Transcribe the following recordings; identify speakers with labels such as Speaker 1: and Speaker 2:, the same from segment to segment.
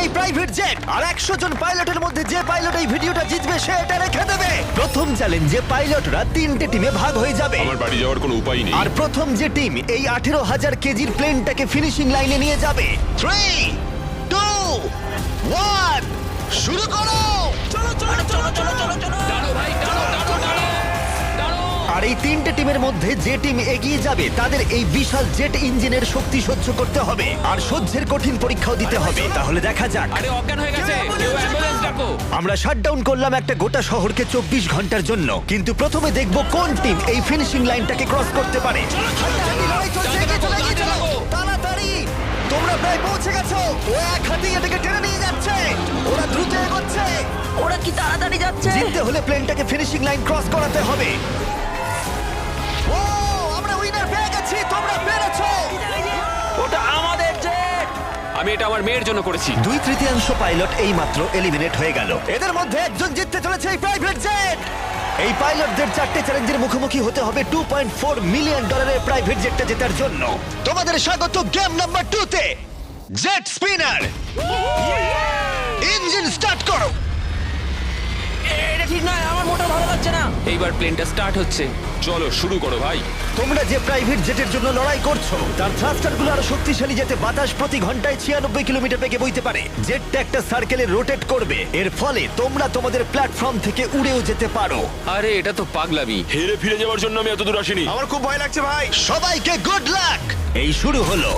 Speaker 1: এই private jet আর 100 জন পাইলটের মধ্যে যে পাইলট এই ভিডিওটা জিতবে সে এটা রেখে দেবে। প্রথম চ্যালেঞ্জে পাইলটরা 3টে টিমে ভাগ হয়ে যাবে।
Speaker 2: আমার বাড়ি যাওয়ার কোনো উপায় নেই।
Speaker 1: আর প্রথম যে টিম এই 18,000 কেজির প্লেনটাকে ফিনিশিং লাইনে নিয়ে যাবে। 3, 2, 1 শুরু করো। আর এই 3টে টিমের মধ্যে যে টিম এগিয়ে যাবে তাদের এই বিশাল জেট ইঞ্জিনের শক্তি সহ্য করতে হবে আর সহ্যের কঠিন পরীক্ষাও দিতে হবে। তাহলে দেখা যাক।
Speaker 3: আরে অজ্ঞান হয়ে গেছে, কেউ অ্যাম্বুলেন্স ডাকো।
Speaker 1: আমরা শাটডাউন করলাম একটা গোটা শহরকে 24 ঘন্টার জন্য, কিন্তু প্রথমে দেখব কোন টিম এই ফিনিশিং লাইনটাকে ক্রস করতে পারে। তাড়াতাড়ি, তোমরা প্রায় পৌঁছে গেছো। ও এক হাতে এটাকে টেনে নিয়ে যাচ্ছে, ওরা দ্রুত এগোচ্ছে।
Speaker 4: ওরা কি তাড়াতাড়ি যাচ্ছে?
Speaker 1: জিততে হলে প্লেনটাকে ফিনিশিং লাইন ক্রস করাতে হবে। ও, আমরা উইনার পেয়ে গেছি, তোমরা পেরেছো।
Speaker 3: ওটা আমাদের জেট। আমি এটা আমার মেয়ের জন্য করেছি।
Speaker 1: 2/3 পাইলট এইমাত্র এলিমিনেট হয়ে গেল। এদের মধ্যে একজন জিততে চলেছে এই প্রাইভেট জেট। এই পাইলটদের 4টে চ্যালেঞ্জের মুখোমুখি হতে হবে $2.4 মিলিয়ন প্রাইভেট জেটটা জেতার জন্য। তোমাদের স্বাগত গেম নাম্বার 2 তে। জেট স্পিনার, ইঞ্জিন স্টার্ট করো।
Speaker 4: এটা ঠিক নয়, আমার মোটর ভালো লাগছে না।
Speaker 3: এইবার প্লেনটা স্টার্ট হচ্ছে।
Speaker 2: চলো শুরু করো ভাই।
Speaker 1: তোমরা যে প্রাইভেট জেটের জন্য লড়াই করছো তার থ্রাস্টারগুলো আরো শক্তিশালী, যাতে বাতাস প্রতি ঘন্টায় 96 কিলোমিটার বেগে বইতে পারে। জেটটা একটা সার্কেলে রোটেট করবে, এর ফলে তোমরা তোমাদের প্ল্যাটফর্ম থেকে উড়েও যেতে পারো।
Speaker 3: আরে এটা তো পাগলামি।
Speaker 2: হেরে ফিরে যাওয়ার জন্য আমি এত দূর আসিনি।
Speaker 1: আমার খুব ভয় লাগছে ভাই। সবাইকে গুড লাক। এই শুরু হলো।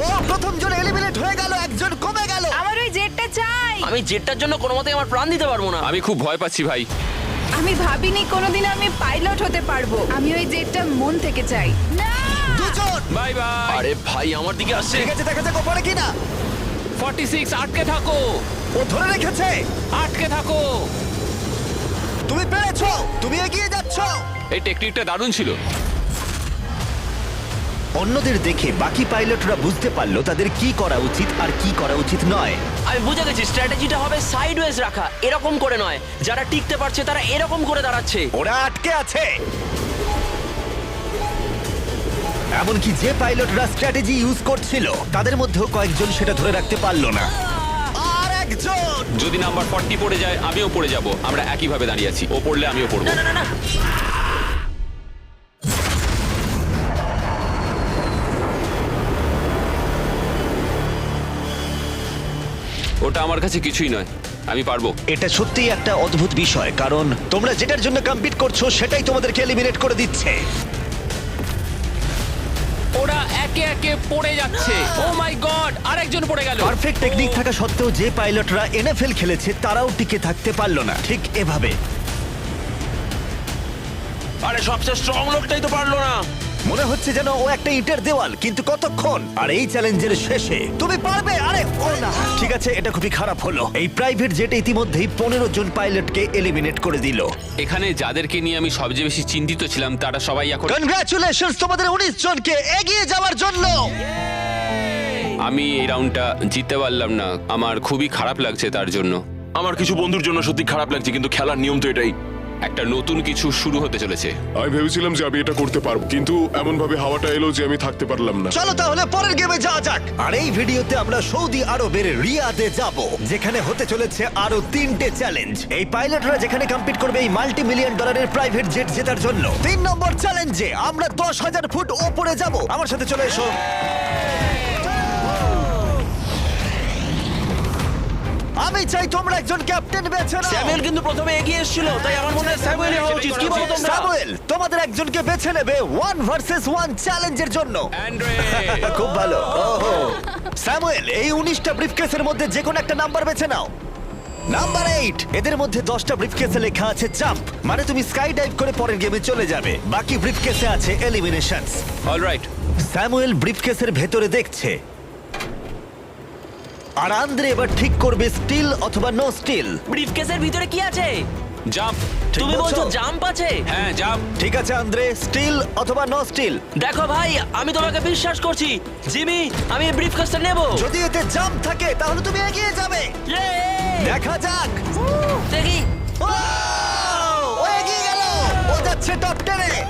Speaker 1: ও, প্রথম জন এলিমিনেট হয়ে গেল, একজন কমে গেল।
Speaker 5: আমার ওই জেটটা চাই।
Speaker 4: আমি জেটটার জন্য কোনো মতেই আমার প্রাণ দিতে পারবো না।
Speaker 3: আমি খুব ভয় পাচ্ছি ভাই।
Speaker 5: আমি ভাবিনি কোনোদিন আমি পাইলট হতে পারবো। আমি ওই জেটটা মন থেকে চাই। না,
Speaker 1: দুজন।
Speaker 3: Bye bye.
Speaker 4: আরে ভাই আমার দিকে আসছে।
Speaker 1: ঠিক আছে, দেখা যাক ও পারে কিনা।
Speaker 3: 46 আটকে থাকো,
Speaker 1: ও ধরে রেখেছে।
Speaker 3: আটকে থাকো।
Speaker 1: তুমি পেরেছো, তুমি এগিয়ে যাচ্ছ।
Speaker 3: এই টেকনিকটা দারুণ ছিল।
Speaker 1: অন্যদের দেখে বাকি পাইলটরা বুঝতে পারলো তাদের কি করা উচিত আর কি করা উচিত নয়।
Speaker 4: আমি বুঝে গেছি, স্ট্র্যাটেজিটা হবে সাইডওয়েজ রাখা, এরকম করে নয়। যারা টিকতে পারছে তারা এরকম করে দাঁড়াচ্ছে।
Speaker 1: ওরা আটকে আছে। এমনকি যে পাইলটরা স্ট্র্যাটেজি ইউজ করছিল তাদের মধ্যেও কয়েকজন সেটা ধরে রাখতে পারলো না। আর একজন।
Speaker 3: যদি নাম্বার 40 পড়ে যায় আমিও পড়ে যাব। আমরা একই ভাবে দাঁড়িয়ে আছি, ও পড়লে আমিও পড়বো।
Speaker 4: না না না না,
Speaker 3: ওটা আমার কাছে কিছুই নয়, আমি পারবো।
Speaker 1: এটা সত্যিই একটা অদ্ভুত বিষয়, কারণ তোমরা যেটার জন্য কম্পিট করছো সেটাই তোমাদেরকে এলিমিনেট করে দিচ্ছে।
Speaker 3: ওরা একে একে পড়ে যাচ্ছে। ও মাই গড, আরেকজন পড়ে গেল।
Speaker 1: পারফেক্ট টেকনিক থাকা সত্ত্বেও যে পাইলটরা এনএফএল খেলেছে তারাও টিকে থাকতে পারলো না ঠিক এভাবে।
Speaker 4: আরে সবচেয়ে স্ট্রং লোকটাই তো পারলো না।
Speaker 1: মনে হচ্ছে যেন ও একটা ইটের দেওয়াল, কিন্তু কতক্ষণ। আর এই চ্যালেঞ্জের শেষে তুমি পারবে। আরে ও না, ঠিক আছে, এটা খুবই খারাপ হলো। এই প্রাইভেট জেট ইতিমধ্যেই 15 জন পাইলটকে এলিমিনেট করে দিল।
Speaker 3: এখানে যাদেরকে নিয়ে আমি সবচেয়ে বেশি চিন্তিত ছিলাম তারা সবাই এখন।
Speaker 1: কনগ্রাচুলেশনস তোমাদের 19 জনকে এগিয়ে যাওয়ার জন্য।
Speaker 3: আমি এই রাউন্ডটা জিততে পারলাম না, আমার খুবই খারাপ লাগছে তার জন্য।
Speaker 2: আমার কিছু বন্ধুর জন্য সত্যি খারাপ লাগছে, কিন্তু খেলার নিয়ম তো এটাই।
Speaker 3: একটা নতুন কিছু শুরু হতে চলেছে।
Speaker 6: আমি ভেবেছিলাম যে আমি এটা করতে পারবো, কিন্তু এমন ভাবে হাওয়াটা এলো যে আমি থাকতে পারলাম না।
Speaker 1: চলো তাহলে পরের গেমে যাওয়া যাক। আর এই ভিডিওতে আমরা সৌদি আরবের রিয়াদে যাব, যেখানে হতে চলেছে আরো 3টে চ্যালেঞ্জ। এই পাইলটরা যেখানে কম্পিট করবে এই মাল্টি মিলিয়ন ডলারের প্রাইভেট জেট জেতার জন্য। 3 নম্বর চ্যালেঞ্জে আমরা 10,000 ফুট উপরে যাব। আমার সাথে চলে এসো। আমি চাই তোমরা একজন ক্যাপ্টেন বেছে নাও।
Speaker 4: স্যামুয়েল কিন্তু প্রথমে এগিয়ে এসেছিল, তাই আমার মনে হয় স্যামুয়েলই হওয়া উচিত। কি বলো তোমরা?
Speaker 1: স্যামুয়েল, তোমাদের একজনকে বেছে নেবে 1 ভার্সেস 1 চ্যালেঞ্জের জন্য।
Speaker 3: অ্যান্ড্রে,
Speaker 1: খুব ভালো। ওহো, স্যামুয়েল, এই 19টা ব্রিফকেসের মধ্যে যে কোনো একটা নাম্বার বেছে নাও। নাম্বার 8। এদের মধ্যে 10টা ব্রিফকেসে লেখা আছে জাম্প, মানে তুমি স্কাই ডাইভ করে পরের গেমে চলে যাবে। বাকি ব্রিফকেসে আছে এলিমিনেশনস।
Speaker 3: অলরাইট।
Speaker 1: স্যামুয়েল ব্রিফকেসের ভেতরে দেখছে, আর আন্দ্রে এবার ঠিক করবে স্টিল অথবা নো স্টিল।
Speaker 4: ব্রিফকেসের ভিতরে কি আছে?
Speaker 3: জাম্প।
Speaker 4: তুমি
Speaker 1: বলছো?
Speaker 4: বলছো জাম্প আছে?
Speaker 3: হ্যাঁ জাম্প।
Speaker 1: ঠিক আছে আন্দ্রে, স্টিল অথবা নো স্টিল।
Speaker 4: দেখো ভাই, আমি তোমাকে বিশ্বাস করছি। জিমি, আমি এই ব্রিফকেসটা নেব।
Speaker 1: যদি এতে জাম্প থাকে তাহলে তুমি এগিয়ে যাবে। দেখা যাক।
Speaker 4: দেখি।
Speaker 1: ও এগিয়ে গেল, ও যাচ্ছে টপ 10-এ।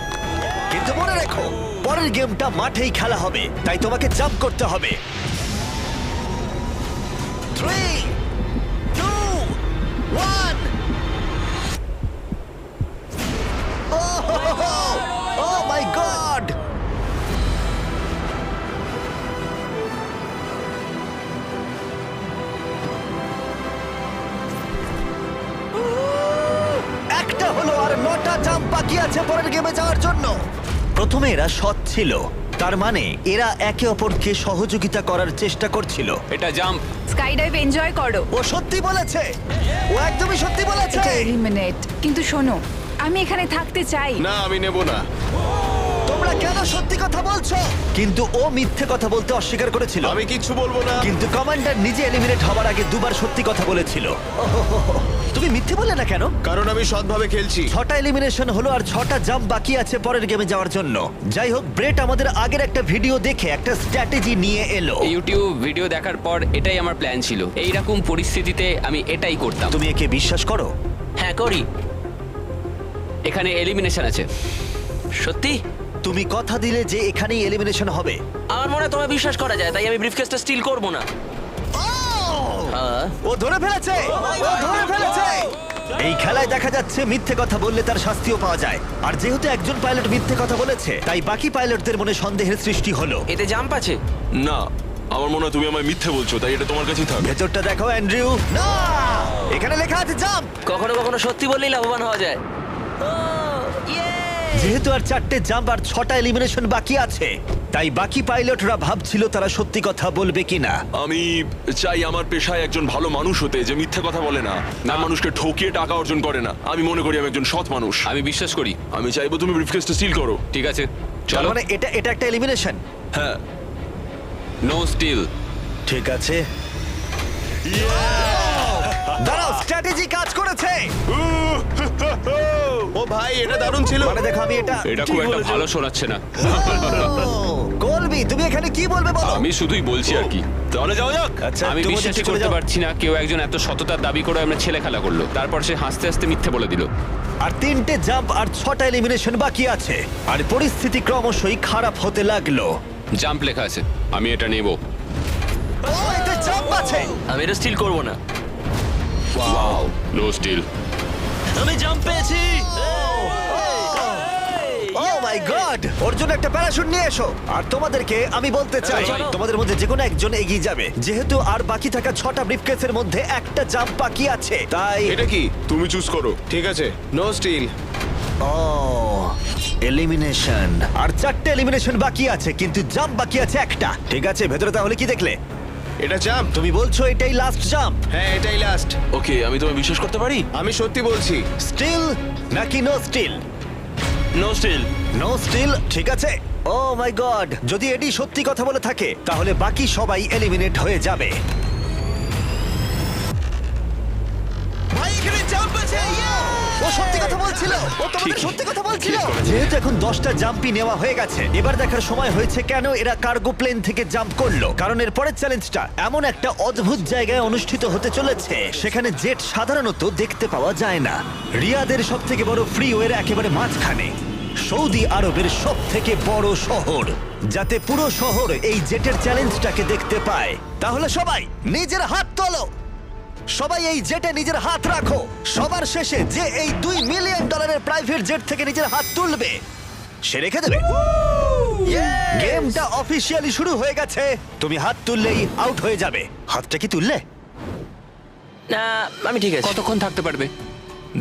Speaker 1: কিন্তু মনে রেখো পরের গেমটা মাঠেই খেলা হবে, তাই তোমাকে জাম্প করতে হবে। 3, 2, 1। Oh my God! একটা হলো আর 9টা জাম্প বাকি আছে পরের গেমে যাওয়ার জন্য। প্রথমে এরা সৎ ছিল, তার মানে এরা একে অপরকে সহযোগিতা করার চেষ্টা করছিল।
Speaker 3: এটা জাম্প।
Speaker 5: স্কাই ডাইভ এনজয় করো।
Speaker 1: ও সত্যি বলেছে, ও একদমই সত্যি বলেছে।
Speaker 5: এটা এলিমিনেট। কিন্তু শোনো, আমি এখানে থাকতে চাই।
Speaker 6: না আমি নেব না।
Speaker 1: তোমরা কেন সত্যি কথা বলছো? কিন্তু ও মিথ্যে কথা বলতে অস্বীকার করেছিল।
Speaker 6: আমি কিচ্ছু বলবো না।
Speaker 1: কিন্তু কমান্ডার নিজে এলিমিনেট হওয়ার আগে দুবার সত্যি কথা বলেছিল। ওহোহোহো। তুমি মিথ্যে বললে না কেন?
Speaker 6: কারণ আমি সৎভাবে খেলছি।
Speaker 1: 6টা এলিমিনেশন হলো আর 6টা জাম্প বাকি আছে পরের গেমে যাওয়ার জন্য। যাই হোক, ব্রেট আমাদের আগের একটা ভিডিও দেখে একটা স্ট্র্যাটেজি নিয়ে এলো।
Speaker 3: ইউটিউব ভিডিও দেখার পর এটাই আমার প্ল্যান ছিল। এইরকম পরিস্থিতিতে আমি এটাই করতাম।
Speaker 1: তুমি একে বিশ্বাস করো?
Speaker 4: হ্যাঁ করি।
Speaker 3: এখানে এলিমিনেশন আছে।
Speaker 4: সত্যি?
Speaker 1: তুমি কথা দিলে যে এখানেই এলিমিনেশন হবে।
Speaker 4: আমার মনে হয় তোমায় বিশ্বাস করা যায়, তাই আমি ব্রিফকেসটা স্টিল করব না। হ্যাঁ।
Speaker 1: ও ধরে ফেলেছে, ও ধরে ফেলেছে। এই খেলায় দেখা যাচ্ছে মিথ্যে কথা বললে তার শাস্তিও পাওয়া যায়। আর যেহেতু একজন পাইলট মিথ্যে কথা বলেছে, তাই বাকি পাইলটদের মনে সন্দেহের সৃষ্টি হলো।
Speaker 4: এতে জাম্প আছে?
Speaker 2: না, আমার মনে হয় তুমি আমায় মিথ্যে বলছো, তাই এটা তোমার কাছেই থাক।
Speaker 1: ভেতরটা দেখো অ্যান্ড্রিউ। না, এখানে লেখা আছে জাম্প।
Speaker 4: কখনো কখনো সত্যি বললেই লাভবান হওয়া যায়।
Speaker 1: যেহেতু আর 4টে জাম্প আর 6টা এলিমিনেশন বাকি আছে, তাই বাকি পাইলটরা ভাবছিল তারা সত্যি কথা বলবে কিনা।
Speaker 2: আমি চাই আমার পেশায় একজন ভালো মানুষ হতে, যে মিথ্যে কথা বলে না, না মানুষকে ঠকিয়ে টাকা অর্জন করে না। আমি মনে করি আমি একজন সৎ মানুষ।
Speaker 3: আমি বিশ্বাস করি।
Speaker 2: আমি চাইবো তুমি ব্রিফকেসটা সিল করো।
Speaker 3: ঠিক আছে,
Speaker 1: তার
Speaker 3: চলো।
Speaker 1: মানে এটা একটা এলিমিনেশন।
Speaker 2: হ্যাঁ।
Speaker 3: No still.
Speaker 1: ঠিক আছে, দাঁড়াও, স্ট্র্যাটেজি কাজ করেছে।
Speaker 6: ও ভাই এটা দারুণ ছিল।
Speaker 1: মানে দেখো, আমি এটা
Speaker 3: এটা খুব একটা ভালো শোনাচ্ছে না।
Speaker 1: কলবি, তুমি এখানে কি বলবে বলো?
Speaker 3: আমি শুধুই বলছি আর কি।
Speaker 2: তাহলে যাওয়া যাক।
Speaker 1: আচ্ছা,
Speaker 3: আমি
Speaker 1: তুমি
Speaker 3: বিশ্বাসই
Speaker 1: চলে
Speaker 3: করতে
Speaker 1: যাও।
Speaker 3: পারছি না কেউ একজন এত সততার দাবি করে আমরা ছেলে খেলা করলো, তারপর সে হাসতে হাসতে মিথ্যে বলে দিল।
Speaker 1: আর 3টে জাম্প আর 6টা এলিমিনেশন বাকি আছে, আর পরিস্থিতি ক্রমশই খারাপ হতে লাগলো।
Speaker 3: জাম্প লেখা আছে, আমি এটা নেব।
Speaker 1: ও, এতে জাম্প আছে।
Speaker 4: আমি এটা স্টিল করব না।
Speaker 3: No steal.
Speaker 4: আমি জাম্প পেয়েছি।
Speaker 1: ও মাই গড, ওর জন্য একটা প্যারাশুট নিয়ে এসো। আর তোমাদেরকে আমি বলতে চাই,
Speaker 4: চলো।
Speaker 1: তোমাদের মধ্যে যে কোনো একজন এগিয়ে যাবে, যেহেতু আর বাকি থাকা 6টা ব্রিফকেসের মধ্যে একটা জাম্প বাকি আছে। তাই
Speaker 6: এটা কি? তুমি চুজ করো। ঠিক আছে, নো স্টিল।
Speaker 1: ও, এলিমিনেশন। আর 4টে এলিমিনেশন বাকি আছে, কিন্তু জাম্প বাকি আছে একটা। ঠিক আছে, ভেতরে তাহলে কি দেখলে?
Speaker 6: এটা জাম্প।
Speaker 1: তুমি বলছো এটাই লাস্ট জাম্প?
Speaker 6: হ্যাঁ এটাই লাস্ট।
Speaker 2: ওকে, আমি তোমায় বিশ্বাস করতে পারি?
Speaker 6: আমি সত্যি বলছি।
Speaker 1: স্টিল নাকি no still?
Speaker 4: No still.
Speaker 1: No still, ঠিক আছে। ও মাই গড, যদি এডি সত্যি কথা বলে থাকে তাহলে বাকি সবাই এলিমিনেট হয়ে যাবে। ভাই, এখানে জাম্প আছে। ও সত্যি কথা বলছিল, ও তোমাদের সত্যি কথা বলছিল। যেহেতু এখন 10টা জাম্পই নেওয়া হয়ে গেছে, এবার দেখার সময় হয়েছে কেন এরা কার্গো প্লেন থেকে জাম্প করলো। কারণ এর পরের চ্যালেঞ্জটা এমন একটা অদ্ভুত জায়গায় অনুষ্ঠিত হতে চলেছে, সেখানে জেট সাধারণত দেখতে পাওয়া যায় না। রিয়াদের সব থেকে বড় ফ্রিওয়ের একেবারে মাঝখানে, সৌদি আরবের সব থেকে বড় শহর, যাতে পুরো শহর এই জেটের চ্যালেঞ্জটাকে দেখতে পায়। তাহলে সবাই নিজের হাত তোলো, সবাই এই জেটে নিজের হাত রাখো। সবার শেষে যে এই $2 মিলিয়ন প্রাইভেট জেট থেকে নিজের হাত তুলবে, সে রেখে দেবে। গেমটা অফিসিয়ালি শুরু হয়ে গেছে। তুমি হাত তুললেই আউট হয়ে যাবে। হাতটা কি তুললে?
Speaker 4: না, আমি ঠিক আছে।
Speaker 3: কতক্ষণ থাকতে পারবে?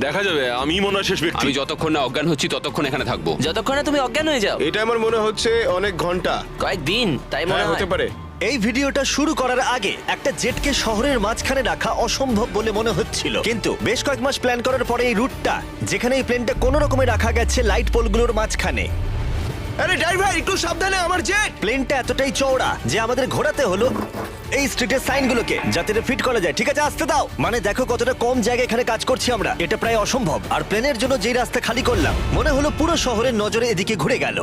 Speaker 2: দেখা যাবে, আমি মনে হয় শেষ ব্যক্তি।
Speaker 3: আমি যতক্ষণ না অজ্ঞান হচ্ছি ততক্ষণ এখানে থাকবো।
Speaker 4: যতক্ষণে তুমি অজ্ঞান হয়ে যাও।
Speaker 6: এটা আমার মনে হচ্ছে অনেক ঘন্টা।
Speaker 4: কয়েকদিন, তাই মনে
Speaker 6: হ্যাঁ
Speaker 4: হয়।
Speaker 6: হতে পারে।
Speaker 1: এই ভিডিওটা শুরু করার আগে একটা জেটকে শহরের মাঝখানে রাখা অসম্ভব বলে মনে হচ্ছিল, কিন্তু বেশ কয়েক মাস প্ল্যান করার পরে এই রুটটা, যেখানে এই প্লেনটা কোনো রকমে রাখা গেছে লাইট পোলগুলোর মাঝখানে।
Speaker 6: আরে ড্রাইভার একটু সাবধানে, আমার জেট।
Speaker 1: প্লেনটা এতটাই চওড়া যে আমাদের ঘোরাতে হলো এই স্ট্রিটের সাইনগুলোকে, যাতে এটা ফিট করা যায়। ঠিক আছে, আসতে দাও। মানে দেখো কতটা কম জায়গা এখানে কাজ করছি আমরা, এটা প্রায় অসম্ভব। আর প্লেনের জন্য যেই রাস্তা খালি করলাম, মনে হলো পুরো শহরের নজরে এদিকে ঘুরে গেল।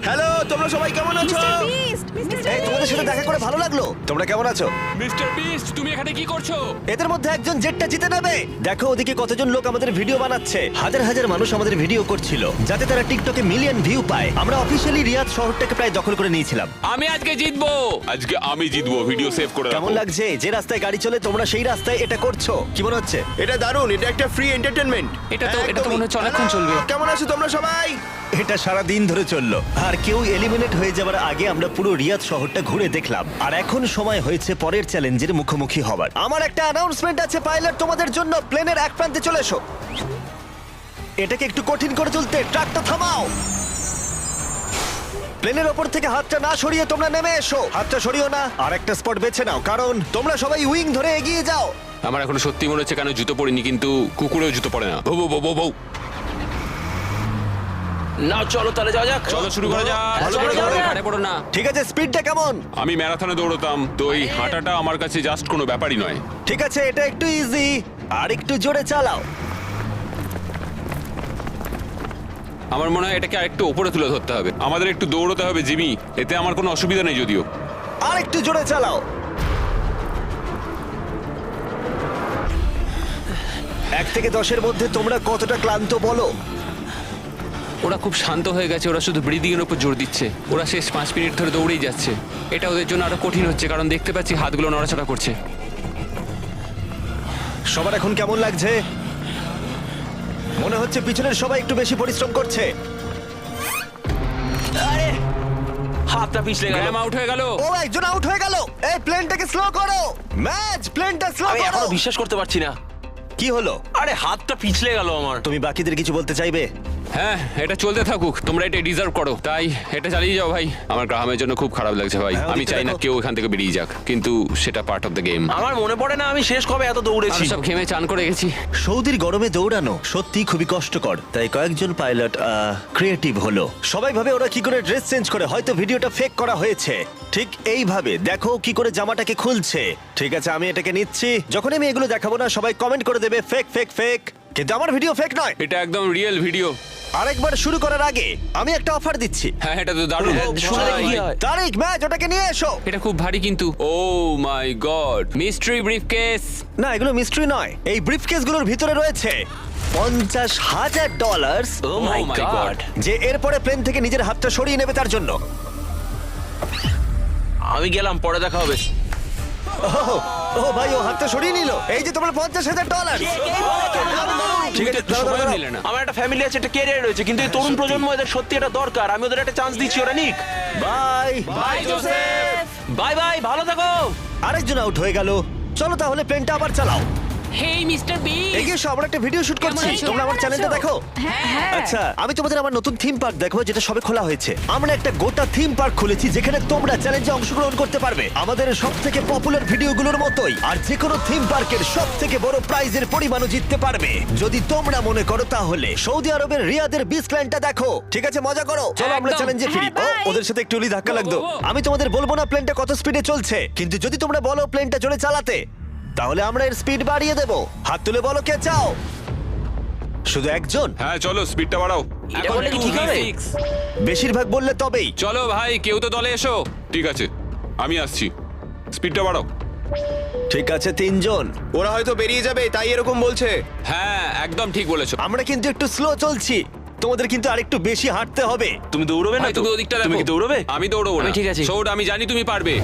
Speaker 6: হ্যালো, তোমরা সবাই কেমন আছো?
Speaker 5: মিস্টার বিস্ট,
Speaker 1: এই তোমাদের সাথে দেখা করে ভালো লাগলো। তোমরা কেমন আছো?
Speaker 3: মিস্টার বিস্ট তুমি এখানে কি করছো?
Speaker 1: এদের মধ্যে একজন জেটটা জিতে নেবে। দেখো ওদিকে কতজন লোক আমাদের ভিডিও বানাচ্ছে। হাজার হাজার মানুষ আমাদের ভিডিও করছিল যাতে তারা টিকটকে মিলিয়ন ভিউ পায়। আমরা অফিশিয়ালি রিয়াদ শহরটাকে প্রায় দখল করে নিয়েছিলাম।
Speaker 3: আমি আজকে জিতবো।
Speaker 2: আজকে আমি জিতবো, ভিডিও সেভ করে রাখো।
Speaker 1: কেমন লাগছে যে রাস্তায় গাড়ি চলে তোমরা সেই রাস্তায় এটা করছো? কি মনে হচ্ছে?
Speaker 7: এটা দারুণ, এটা একটা ফ্রি এন্টারটেইনমেন্ট।
Speaker 3: এটা তো মনে হচ্ছে অনেকক্ষণ চলবে।
Speaker 7: কেমন আছো তোমরা সবাই?
Speaker 1: এটা সারা দিন ধরে চললো আর কেউ এলিমিনেট হয়ে যাওয়ার আগে আমরা পুরো রিয়াদ শহরটা ঘুরে দেখলাম। আর এখন সময় হয়েছে পরের চ্যালেঞ্জের মুখোমুখি হবার। আমার একটা অ্যানাউন্সমেন্ট আছে পাইলট তোমাদের জন্য। প্লেনের এক প্রান্তে চলে এসো। এটাকে একটু কঠিন করে তুলতে ট্রাকটা থামাও। প্লেনের ওপর থেকে হাতটা না সরিয়ে তোমরা নেমে এসো। হাতটা সরিও না, আর একটা স্পট বেছে নাও কারণ তোমরা সবাই উইং ধরে এগিয়ে যাও।
Speaker 3: আমার এখন সত্যি মনে হচ্ছে কেন জুতো পরিনি, কিন্তু কুকুরেও জুতো পরে না। বউ বউ বউ বউ।
Speaker 4: না চলো তাহলে যাওয়া যাক।
Speaker 3: চলো শুরু করা যাক।
Speaker 4: ভালো করে দৌড়ো।
Speaker 3: হাঁটে পড়ো না।
Speaker 1: ঠিক আছে, স্পিডটা কেমন?
Speaker 3: আমি ম্যারাথনে দৌড়তাম, তো এই হাঁটাটা আমার কাছে জাস্ট কোনো ব্যাপারই নয়।
Speaker 1: ঠিক আছে, এটা একটু ইজি। আর একটু জোরে চালাও।
Speaker 3: আমার মনে হয় এটাকে আরেকটু উপরে তুলে ধরতে হবে। আমাদের একটু দৌড়তে হবে জিমি, এতে আমার কোনো অসুবিধা নেই যদিও।
Speaker 1: আর একটু জোরে চালাও। 1 থেকে 10-এর মধ্যে তোমরা কতটা ক্লান্ত বলো?
Speaker 3: ওরা খুব শান্ত হয়ে গেছে, ওরা শুধু ব্রিদিং এর উপর জোর দিচ্ছে। ওরা শেষ 5 মিনিট ধরে দৌড়েই যাচ্ছে। এটা ওদের জন্য আরো কঠিন হচ্ছে, কারণ দেখতে পাচ্ছি হাতগুলো নড়াচড়া করছে।
Speaker 1: সবার এখন কেমন লাগছে? মনে হচ্ছে পিছনের সবাই একটু বেশি পরিশ্রম করছে।
Speaker 4: আরে হাতটা পিছলে গেল।
Speaker 3: গ্র্যাম আউট হয়ে গেল।
Speaker 1: ও, একজন আউট হয়ে গেল। এই প্লেনটাকে স্লো করো। ম্যাচ, প্লেনটা স্লো
Speaker 4: আমি
Speaker 1: করো।
Speaker 4: এখনো বিশ্বাস করতে পারছি না।
Speaker 1: কি হলো?
Speaker 4: আরে হাতটা পিছলে গেল আমার।
Speaker 1: তুমি বাকিদের কিছু বলতে চাইবে?
Speaker 3: হ্যাঁ, এটা চলতে থাকুক, তোমরা এটা ডিজার্ভ করো, তাই এটা চালিয়ে যাও ভাই। আমার গ্রামের জন্য খুব খারাপ লাগছে ভাই।
Speaker 1: হ্যাঁ,
Speaker 3: আমি
Speaker 1: ওদিকটা
Speaker 3: চাই না
Speaker 1: দেখো।
Speaker 3: কেউ এখান থেকে বেরিয়ে যাক, কিন্তু সেটা পার্ট অফ দ্য গেম।
Speaker 4: আমার মনে পড়ে না আমি শেষ কবে এত দৌড়েছি।
Speaker 3: আমি সব ঘেমে চান করে গেছি।
Speaker 1: সৌদির গরমে দৌড়ানো সত্যি খুবই কষ্টকর, তাই কয়েকজন পাইলট ক্রিয়েটিভ হলো। সবাই ভাবে ওরা কি করে ড্রেস চেঞ্জ করে, হয়তো ভিডিওটা ফেক করা হয়েছে। ঠিক এইভাবে দেখো কি করে জামাটাকে খুলছে। ঠিক আছে, আমি এটাকে নিচ্ছি। যখন আমি এগুলো দেখাবো না সবাই কমেন্ট করে দেবে ফেক ফেক ফেক, কিন্তু আমার ভিডিও ফেক নয়।
Speaker 3: এটা একদম রিয়েল ভিডিও।
Speaker 1: আরেকবার শুরু করার আগে আমি একটা অফার দিচ্ছি।
Speaker 3: হ্যাঁ, এটা তো দারুণ।
Speaker 4: শুনে দেখি কি হয়।
Speaker 1: তারিক, ম্যাচ, ওটাকে নিয়ে এসো।
Speaker 3: এটা খুব ভারী কিন্তু। ও মাই গড, মিস্ট্রি ব্রিফকেস।
Speaker 1: না, এগুলো মিস্ট্রি নয়। এই ব্রিফকেসগুলোর ভিতরে রয়েছে $50,000
Speaker 4: ও মাই
Speaker 3: my
Speaker 4: গড।
Speaker 3: God.
Speaker 1: যে এরপরে প্লেন থেকে নিজের হাতটা সরিয়ে নেবে তার জন্য।
Speaker 4: আমি গেলাম, পরে দেখা হবে।
Speaker 1: ও ভাই, ও হাতটা সরিয়ে নিল। এই যে তোমার $50,000। ঠিক আছে, দাঁড়াও,
Speaker 3: সময়
Speaker 1: দাঁড়াও।
Speaker 3: নিলে না।
Speaker 4: আমার একটা ফ্যামিলি আছে, একটা ক্যারিয়ার রয়েছে, কিন্তু এই তরুণ প্রজন্ম এদের সত্যি এটা দরকার। আমি ওদের একটা চান্স দিচ্ছি, ওরা Nick.
Speaker 1: Bye.
Speaker 4: Bye Joseph. Bye bye, ভালো থাকো।
Speaker 1: আরেকজন আউট হয়ে গেল। চলো তাহলে প্লেনটা আবার চালাও।
Speaker 5: Hey mister beast.
Speaker 1: এগিয়ে এসো, আমরা একটা ভিডিও শুট করছি।
Speaker 5: কেমন আছো?
Speaker 1: তোমরা আমার চ্যানেলটা দেখো।
Speaker 5: হ্যাঁ।
Speaker 1: আচ্ছা, আমি তোমাদের আমার নতুন থিম পার্ক দেখাবো যেটা সবে খোলা হয়েছে। আমরা একটা গোটা থিম পার্ক খুলেছি যেখানে তোমরা চ্যালেঞ্জে অংশগ্রহণ করতে পারবে আমাদের সবথেকে পপুলার ভিডিওগুলোর মতোই। আর যে কোনো থিম পার্কের সবথেকে বড় প্রাইজের পরিমাণও জিততে পারবে যদি তোমরা মনে করো। তাহলে সৌদি আরবের রিয়াদের বিচল্যান্ডটা দেখো। ঠিক আছে, মজা করো। চলো আমরা
Speaker 3: একদম।
Speaker 1: চ্যালেঞ্জে ফিরি।
Speaker 5: হ্যাঁ,
Speaker 1: ও,
Speaker 5: bye।
Speaker 1: ওদের সাথে একটু ধাক্কা লাগতো।
Speaker 3: ও, ও, ও।
Speaker 1: আমি তোমাদের বলবো না প্লেনটা কত স্পিডে চলছে, কিন্তু যদি তোমরা বলো প্লেনটা জোরে চালাতে তাহলে আমরা এর স্পিড বাড়িয়ে দেব। হাত তুলে বলো কে চাও। শুধু একজন?
Speaker 3: হ্যাঁ চলো, স্পিডটা বাড়াও।
Speaker 4: এটা করলে কি ঠিক হবে?
Speaker 1: বেশিরভাগ বললে তবেই।
Speaker 3: চলো ভাই, কেউ তো দলে এসো। ঠিক আছে, আমি আসছি। স্পিডটা বাড়াও।
Speaker 1: ঠিক আছে, 3 জন।
Speaker 7: ওরা হয়তো বেরিয়ে যাবে, তাই এরকম বলছে।
Speaker 3: হ্যাঁ, একদম ঠিক বলেছো।
Speaker 1: আমরা কিন্তু একটু স্লো চলছি, তোমাদের কিন্তু আরেকটু বেশি হাঁটতে হবে।
Speaker 4: তুমি দৌড়বে না
Speaker 3: ভাই,
Speaker 4: তো?
Speaker 3: তুমি ওদিকটা দেখো।
Speaker 4: তুমি কি দৌড়বে?
Speaker 3: আমি দৌড়বো না।
Speaker 4: আমি ঠিক আছি।
Speaker 3: সৌড, আমি জানি তুমি পারবে।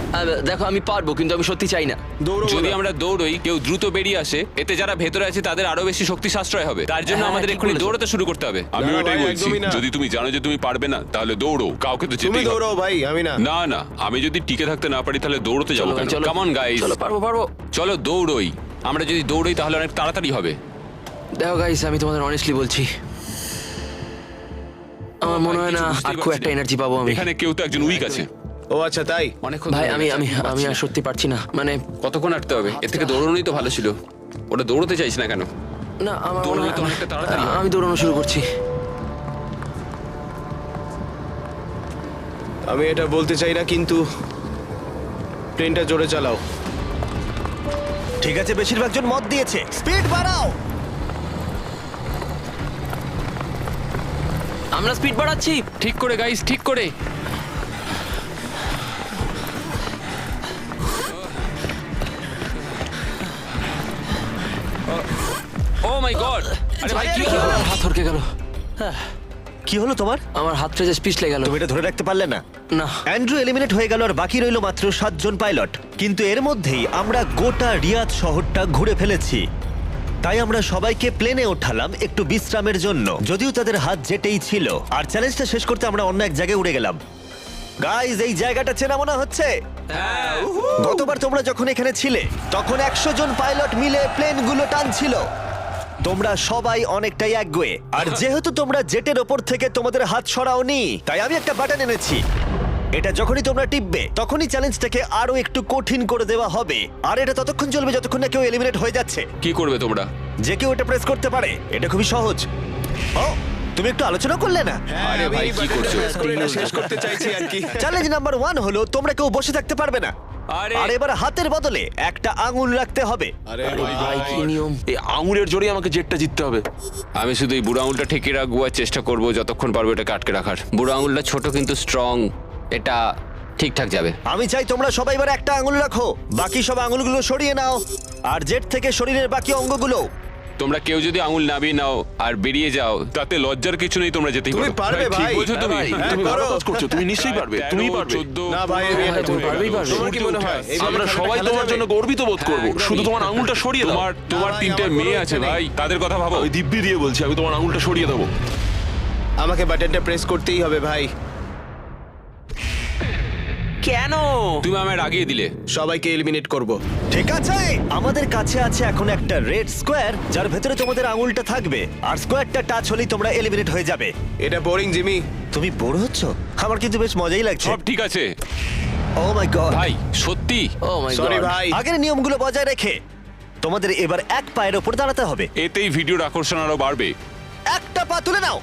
Speaker 4: দেখো আমি পারবো, কিন্তু আমি সত্যি চাই না।
Speaker 7: দৌড়ো
Speaker 3: যদি আমরা দৌড়ই, কেউ দ্রুত বেরিয়ে আসে, এতে যারা ভেতরে আছে তাদের আরো বেশি শক্তি সাশ্রয় হবে। তার জন্য
Speaker 4: হ্যাঁ,
Speaker 3: আমাদের
Speaker 4: ঠিক
Speaker 3: এক্ষুনি
Speaker 4: বলেছো।
Speaker 3: দৌড়াতে শুরু করতে হবে।
Speaker 2: আমিও
Speaker 7: না,
Speaker 2: এটাই
Speaker 7: ভাই,
Speaker 2: বলছি,
Speaker 7: একদমই না।
Speaker 2: যদি তুমি জানো যে তুমি পারবে না তাহলে দৌড়ো, কাউকে তো
Speaker 7: তুমি
Speaker 2: যেতেই হবে।
Speaker 7: দৌড়াও ভাই, আমি না।
Speaker 3: না না, আমি যদি টিকে থাকতে না পারি তাহলে দৌড়তে যাবো
Speaker 4: চলো,
Speaker 3: কেন?
Speaker 4: চলো।
Speaker 3: কাম অন গাইস,
Speaker 4: চলো, পারবো পারবো।
Speaker 3: চলো দৌড়ই। আমরা যদি দৌড়ই তাহলে অনেক তাড়াতাড়ি হবে।
Speaker 4: দেখো গাইস, আমি তোমাদের অনেস্টলি বলছি, আমার মনে হয় না
Speaker 3: কিছু বুঝতেই
Speaker 4: আর খুব
Speaker 3: পারছি
Speaker 4: একটা
Speaker 3: না।
Speaker 4: এনার্জি পাবো আমি।
Speaker 3: এখানে কেউ তো একজন উইক আছে।
Speaker 7: ও আচ্ছা, তাই?
Speaker 3: অনেকক্ষণ
Speaker 4: ভাই
Speaker 3: ধরে
Speaker 4: আমি আমি
Speaker 3: যাচ্ছি,
Speaker 4: আমি আর সত্যি পারছি না, মানে
Speaker 3: কতক্ষণ হাঁটতে হবে? এর থেকে দৌড়ানোই তো ভালো ছিল। ওটা দৌড়তে চাইছ না কেন?
Speaker 4: না আমার
Speaker 3: দৌড়ানো
Speaker 4: মনে হয়-
Speaker 3: তো অনেকটা তাড়াতাড়ি হয়।
Speaker 4: আমি দৌড়ানো শুরু করছি।
Speaker 7: আমি এটা বলতে চাই না, কিন্তু প্লেনটা জোরে চালাও।
Speaker 1: ঠিক আছে, বেশিরভাগ জন মত দিয়েছে। স্পিড বাড়াও।
Speaker 4: আমরা স্পিড বাড়াচ্ছি।
Speaker 3: ঠিক করে গাইস, ঠিক করে। আরে ভাই কি
Speaker 4: কি
Speaker 3: হলো?
Speaker 4: হলো? হাত হরকে গেল।
Speaker 1: কি হলো তোমার?
Speaker 4: আমার হাত ফ্রেজে পিছলে গেল।
Speaker 1: তুমি এটা ধরে রাখতে পারলে না?
Speaker 4: না,
Speaker 1: অ্যান্ড্রু এলিমিনেট হয়ে গেল আর বাকি রইল মাত্র 7 জন পাইলট। কিন্তু এর মধ্যেই আমরা গোটা রিয়াদ শহরটা ঘুরে ফেলেছি। তাই আমরা সবাইকে প্লেনে ওঠালাম একটু বিশ্রামের জন্য, যদিও তাদের হাত জেটেই ছিল। আর চ্যালেঞ্জটা শেষ করতে আমরা অন্য এক জায়গায় উড়ে গেলাম। গাইজ, এই জায়গাটা চেনা মনে হচ্ছে। গতবার তোমরা যখন এখানে ছিলে তখন 100 জন পাইলট মিলে প্লেনগুলো টানছিল। তোমরা সবাই অনেকটাই একগুয়ে, আর যেহেতু তোমরা জেটের ওপর থেকে তোমাদের হাত সরাওনি, তাই আমি একটা বাটন এনেছি। এটা যখনই তোমরা টিপবে তখনই চ্যালেঞ্জটাকে আরো একটু কঠিন করে দেওয়া হবে। আর এটা ততক্ষণ চলবে যতক্ষণ না কেউ এলিমিনেট হয়ে যাচ্ছে।
Speaker 3: কি করবে তোমরা?
Speaker 1: যে কেউ এটা প্রেস করতে পারে। এটা খুবই সহজ। ও, তুমি একটু আলোচনা করলে না?
Speaker 3: আরে ভাই কি করছো?
Speaker 7: শেষ করতে চাইছি আর কি।
Speaker 1: চ্যালেঞ্জ নাম্বার 1 হলো তোমরা কেউ বসে থাকতে পারবে না।
Speaker 3: আরে
Speaker 1: আর এবার হাতের বদলে একটা আঙুল রাখতে হবে।
Speaker 7: আরে
Speaker 4: ভাই কি নিয়ম?
Speaker 2: এই আঙুলের জোরেই আমাকে জেটটা জিততে হবে।
Speaker 3: আমি শুধু এই বুড়ো আঙুলটা ঠেকে রাখবো আর চেষ্টা করবো যতক্ষণ পারবো এটাকে আটকে রাখার। বুড়ো আঙুলটা ছোট কিন্তু স্ট্রং, এটা ঠিকঠাক যাবে।
Speaker 1: আমি চাই তোমরা সবাই এবার একটা আঙুল রাখো, বাকি সব আঙুলগুলো সরিয়ে নাও। আর জেট থেকে শরীরের বাকি অঙ্গগুলো।
Speaker 3: তোমরা কেউ যদি আঙুল নামিয়ে নাও আর বেরিয়ে যাও তাতে লজ্জার কিছু নেই, তোমরা যেতেই
Speaker 7: তুমি
Speaker 3: পারো।
Speaker 7: পারবে
Speaker 3: ঠিক
Speaker 7: ভাই।
Speaker 3: বলছো তুমি।
Speaker 2: ভাই, তুমি ভালো কাজ করছো, তুমি নিশ্চয়ই পারবে, তুমিই পারবে।
Speaker 3: 14,
Speaker 7: না ভাই, আমি এটা
Speaker 4: তুমি
Speaker 7: করবো।
Speaker 4: পারবেই পারবে।
Speaker 7: তোমার কি মনে হয় এইভাবে
Speaker 2: আমরা
Speaker 7: খেলাটা
Speaker 2: সবাই
Speaker 7: খেলা
Speaker 2: তোমার
Speaker 7: যাবে?
Speaker 2: জন্য গর্বিত বোধ করবো। শুধু তোমার আঙুলটা সরিয়ে দাও।
Speaker 3: তোমার
Speaker 7: ভাই,
Speaker 3: তিনটে
Speaker 7: আমার
Speaker 3: মেয়ে
Speaker 7: কোনো
Speaker 3: আছে
Speaker 7: ইচ্ছে
Speaker 3: ভাই, তাদের কথা ভাবো।
Speaker 2: ওই দিব্যি দিয়ে বলছি, আমি তোমার আঙুলটা সরিয়ে দেবো।
Speaker 7: আমাকে বাটনটা প্রেস করতেই হবে ভাই।
Speaker 4: কেন?
Speaker 3: তুমি আমায় রাগিয়ে দিলে।
Speaker 7: সবাইকে এলিমিনেট করব।
Speaker 1: ঠিক আছে, আমাদের কাছে আছে এখন একটা রেড স্কোয়ার যার ভেতরে তোমাদের আঙুলটা থাকবে। আর স্কোয়ারটা টাচ হলেই তোমরা এলিমিনেট হয়ে যাবে।
Speaker 7: এটা বোরিং জিমি।
Speaker 1: তুমি বোর হচ্ছ? আমার কিন্তু বেশ মজাই লাগছে।
Speaker 3: সব ঠিক আছে
Speaker 1: ও মাই গড।
Speaker 3: ভাই, সত্যি।
Speaker 4: ও মাই
Speaker 7: সরি
Speaker 4: গড।
Speaker 7: ভাই।
Speaker 1: আগের নিয়মগুলো বজায় রেখে তোমাদের এবার এক পায়ের ওপর দাঁড়াতে হবে।
Speaker 3: এতেই ভিডিওর আকর্ষণ আরো বাড়বে।
Speaker 1: একটা পা তুলে নাও।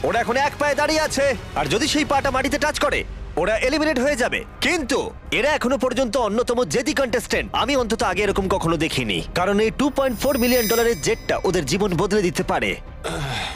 Speaker 1: ওরা এখন এক পায়ে দাঁড়িয়ে আছে, আর যদি সেই পাটা মাটিতে টাচ করে ওরা এলিমিনেট হয়ে যাবে। কিন্তু এরা এখনো পর্যন্ত অন্যতম জেদি কন্টেস্ট্যান্ট। আমি অন্তত আগে এরকম কখনো দেখিনি, কারণ এই $2.4 মিলিয়ন জেটটা ওদের জীবন বদলে দিতে পারে।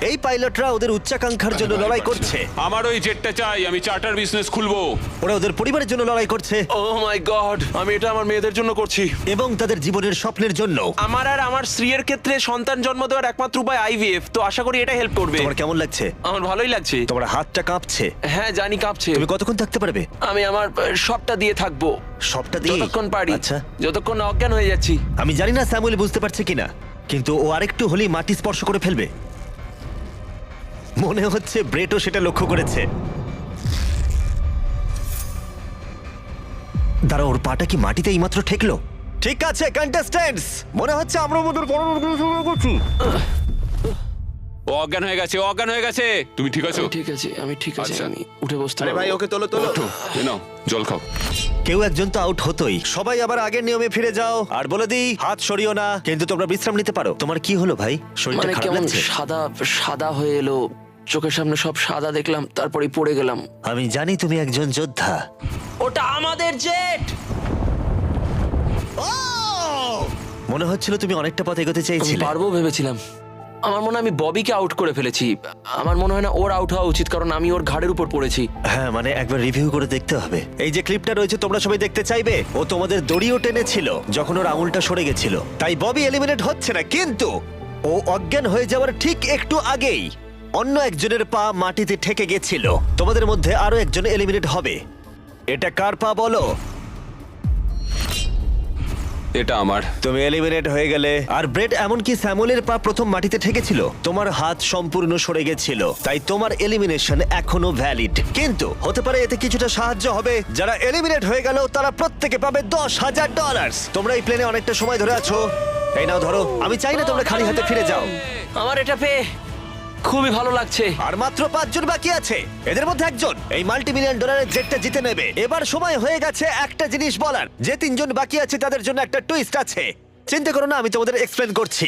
Speaker 1: এই পাইলটরা ওদের উচ্চাকাঙ্ক্ষার জন্য লড়াই করছে।
Speaker 3: আমার ওই জেটটা চাই, আমি চার্টার বিজনেস খুলবো।
Speaker 1: ওরা ওদের পরিবারের জন্য লড়াই করছে
Speaker 2: ও মাই গড, আমি এটা আমার মেয়েদের জন্য করছি।
Speaker 1: এবং তাদের জীবনের স্বপ্নের জন্য।
Speaker 4: আমার আর আমার স্ত্রীর ক্ষেত্রে সন্তান জন্ম দেওয়ার একমাত্র উপায় আইভিএফ, তো আশা করি এটা হেল্প করবে।
Speaker 1: তোমার কেমন লাগছে?
Speaker 4: আমার ভালোই লাগছে।
Speaker 1: তোমার হাতটা কাঁপছে।
Speaker 4: হ্যাঁ জানি কাঁপছে।
Speaker 1: তুমি কতক্ষণ থাকতে পারবে?
Speaker 4: আমি আমার সবটা দিয়ে থাকবো,
Speaker 1: সবটা দিয়ে?
Speaker 4: যতক্ষণ পারি।
Speaker 1: আচ্ছা,
Speaker 4: যতক্ষণ না অজ্ঞান হয়ে যাচ্ছি।
Speaker 1: আমি জানি না স্যামুয়েল বুঝতে পারছে কিনা, কিন্তু ও আরেকটু হলেই মাটি স্পর্শ করে ফেলবে। মনে হচ্ছে ব্রেটও সেটা লক্ষ্য করেছে। দাঁড়া, ওর পাটা কি মাটিতে এইমাত্র ঠেকলো? ঠিক আছে কন্টেস্ট্যান্টস, মনে হচ্ছে আমরা আমাদের পরবর্তী শুরু করছি।
Speaker 3: ও অজ্ঞান হয়ে গেছে, অজ্ঞান হয়ে গেছে। তুমি ঠিক আছো?
Speaker 4: ঠিক আছে, আমি ঠিক আছে।
Speaker 3: আচ্ছা।
Speaker 4: আমি উঠে বসতে
Speaker 7: আরে
Speaker 4: পারবো।
Speaker 7: ভাই, ওকে তোলো তোলো।
Speaker 3: এ নাও জল খাও।
Speaker 1: কেউ একজন তো আউট হতোই। সবাই আবার আগের নিয়মে ফিরে যাও। আর বলে দিই, হাত সরিও না, কিন্তু তোমরা বিশ্রাম নিতে পারো। তোমার কি হলো ভাই? শরীরটা
Speaker 4: মানে
Speaker 1: খারাপ
Speaker 4: কেমন
Speaker 1: লাগছে?
Speaker 4: সাদা সাদা হয়ে এলো, চোখের সামনে সব সাদা দেখলাম, তারপরেই পড়ে গেলাম।
Speaker 1: আমি জানি তুমি একজন যোদ্ধা।
Speaker 4: ওটা আমাদের জেট।
Speaker 1: মনে হচ্ছিল তুমি অনেকটা পথ এগোতে
Speaker 4: আমি
Speaker 1: চেয়েছিলে।
Speaker 4: পারবো ভেবেছিলাম। আমার মনে হয় আমি ববিকে আউট করে ফেলেছি। আমার মনে হয় না ওর আউট হওয়া উচিত, কারণ আমি ওর ঘাড়ের উপর পড়েছি।
Speaker 1: হ্যাঁ, মানে একবার রিভিউ করে দেখতে হবে। এই যে ক্লিপটা রয়েছে তোমরা সবাই দেখতে চাইবে, ও তোমাদের দড়িও টেনেছিল যখন ওর আঙুলটা সরে গেছিল। তাই ববি এলিমিনেট হচ্ছে না, কিন্তু ও অজ্ঞান হয়ে যাওয়ার ঠিক একটু আগেই অন্য একজনের পা মাটিতে ঠেকে গেছিল। তোমাদের মধ্যে আরো একজন এলিমিনেট হবে। এটা কার পা বলো?
Speaker 3: এটা আমার।
Speaker 1: তুমি এলিমিনেট হয়ে গেলে। আর ব্রেড, এমনকি স্যামুয়েলের পা প্রথম মাটিতে ঠেকেছিল, তোমার হাত সম্পূর্ণ সরে গেছিল, তাই তোমার এলিমিনেশন এখনো ভ্যালিড। কিন্তু হতে পারে এতে কিছুটা সাহায্য হবে। যারা এলিমিনেট হয়ে গেল তারা প্রত্যেকে পাবে $10,000। তোমরা এই প্লেনে অনেকটা সময় ধরে আছো, এই নাও ধরো। আমি চাই না তোমরা খালি হাতে ফিরে যাও।
Speaker 4: আমার এটা পেয়ে খুবই ভালো লাগছে।
Speaker 1: আর মাত্র 5 জন বাকি আছে, এদের মধ্যে একজন এই $multi-million জেটটা জিতে নেবে। এবার সময় হয়ে গেছে একটা জিনিস বলার। যে 3 জন বাকি আছে তাদের জন্য একটা টুইস্ট আছে। চিন্তা করো না, আমি তোমাদের এক্সপ্লেন করছি।